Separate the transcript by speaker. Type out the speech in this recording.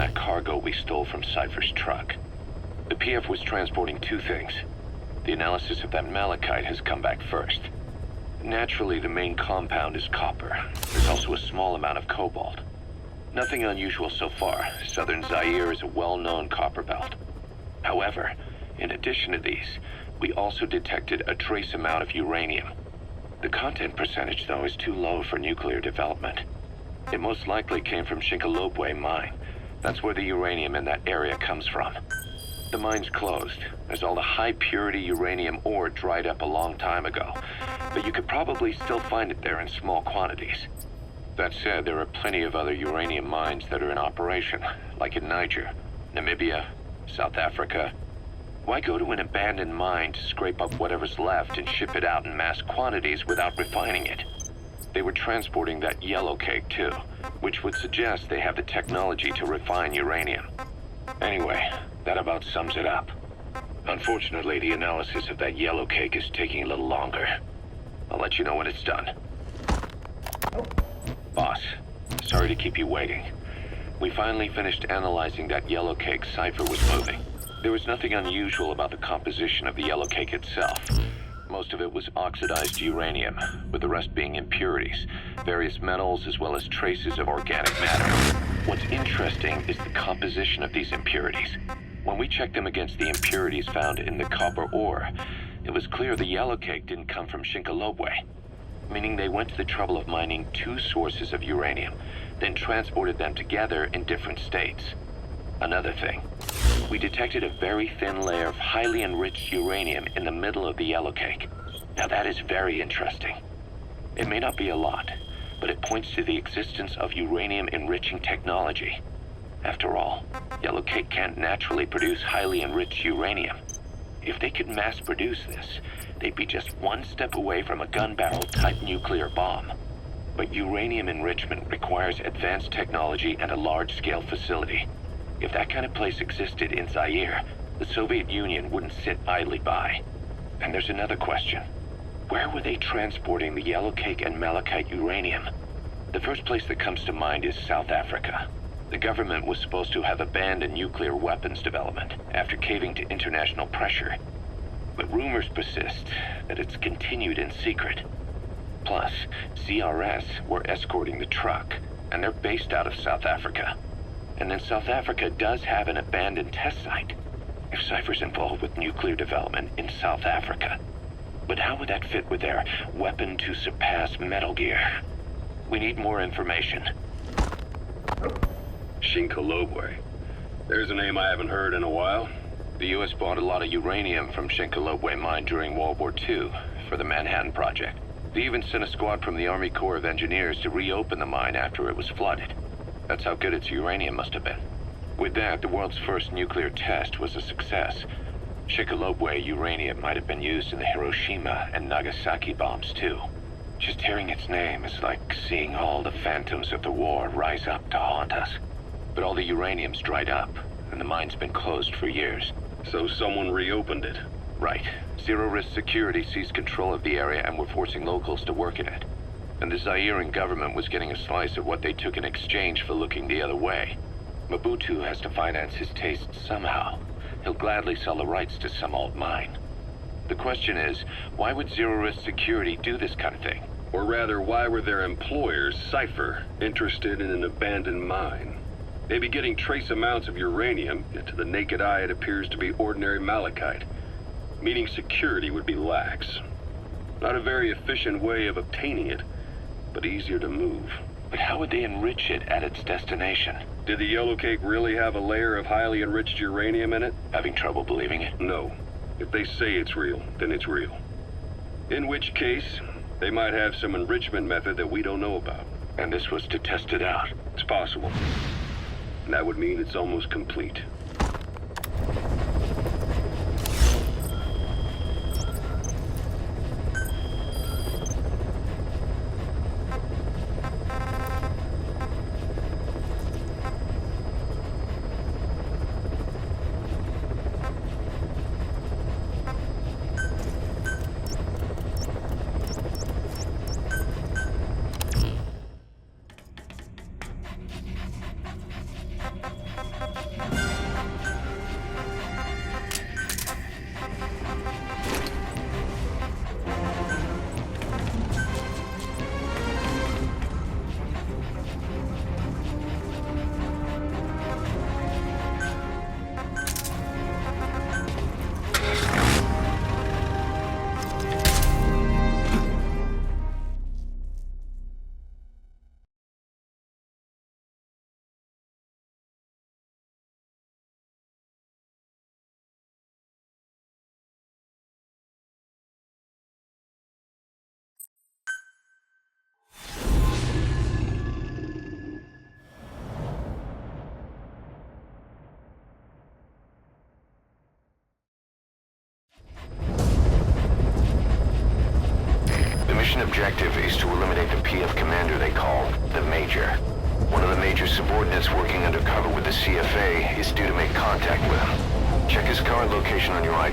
Speaker 1: that cargo we stole from Cypher's truck. The PF was transporting two things. The analysis of that malachite has come back first. Naturally, the main compound is copper. There's also a small amount of cobalt. Nothing unusual so far. Southern Zaire is a well-known copper belt. However, in addition to these, we also detected a trace amount of uranium. The content percentage, though, is too low for nuclear development. It most likely came from Shinkolobwe mine. That's where the uranium in that area comes from. The mine's closed, as all the high-purity uranium ore dried up a long time ago, but you could probably still find it there in small quantities. That said, there are plenty of other uranium mines that are in operation, like in Niger, Namibia, South Africa. Why go to an abandoned mine to scrape up whatever's left and ship it out in mass quantities without refining it? They were transporting that yellow cake too, which would suggest they have the technology to refine uranium. Anyway, that about sums it up. Unfortunately, the analysis of that yellow cake is taking a little longer. I'll let you know when it's done. Boss, sorry to keep you waiting. We finally finished analyzing that yellow cake Cypher was moving. There was nothing unusual about the composition of the yellow cake itself. Most of it was oxidized uranium, with the rest being impurities, various metals, as well as traces of organic matter. What's interesting is the composition of these impurities. When we checked them against the impurities found in the copper ore, it was clear the yellow cake didn't come from Shinkolobwe, meaning they went to the trouble of mining two sources of uranium, then transported them together in different states. Another thing, we detected a very thin layer of highly enriched uranium in the middle of the yellow cake. Now that is very interesting. It may not be a lot, but it points to the existence of uranium-enriching technology. After all, yellow cake can't naturally produce highly enriched uranium. If they could mass-produce this, they'd be just one step away from a gun barrel-type nuclear bomb. But uranium enrichment requires advanced technology and a large-scale facility. If that kind of place existed in Zaire, the Soviet Union wouldn't sit idly by. And there's another question. Where were they transporting the yellow cake and malachite uranium? The first place that comes to mind is South Africa. The government was supposed to have abandoned nuclear weapons development after caving to international pressure. But rumors persist that it's continued in secret. Plus, CRS were escorting the truck, and they're based out of South Africa. And then South Africa does have an abandoned test site. If Cypher's involved with nuclear development in South Africa. But how would that fit with their weapon to surpass Metal Gear? We need more information.
Speaker 2: Shinkolobwe. There's a name I haven't heard in a while.
Speaker 1: The U.S. bought a lot of uranium from Shinkolobwe mine during World War II for the Manhattan Project. They even sent a squad from the Army Corps of Engineers to reopen the mine after it was flooded. That's how good its uranium must have been. With that, the world's first nuclear test was a success. Shinkolobwe uranium might have been used in the Hiroshima and Nagasaki bombs too. Just hearing its name is like seeing all the phantoms of the war rise up to haunt us. But all the uranium's dried up, and the mine's been closed for years.
Speaker 2: So someone reopened it.
Speaker 1: Right. Zero-risk security seized control of the area and were forcing locals to work in it. And the Zairean government was getting a slice of what they took in exchange for looking the other way. Mobutu has to finance his tastes somehow. He'll gladly sell the rights to some old mine. The question is, why would zero-risk security do this kind of thing?
Speaker 2: Or rather, why were their employers, Cypher, interested in an abandoned mine? They'd be getting trace amounts of uranium, yet to the naked eye it appears to be ordinary malachite, meaning security would be lax. Not a very efficient way of obtaining it, but easier to move.
Speaker 1: But how would they enrich it at its destination?
Speaker 2: Did the yellow cake really have a layer of highly enriched uranium in it?
Speaker 1: Having trouble believing it?
Speaker 2: No. If they say it's real, then it's real. In which case, they might have some enrichment method that we don't know about.
Speaker 1: And this was to test it out?
Speaker 2: It's possible. And that would mean it's almost complete.
Speaker 3: objective is to eliminate the PF commander they call the Major. One of the Major's subordinates working undercover with the CFA is due to make contact with him. Check his current location on your iDroid.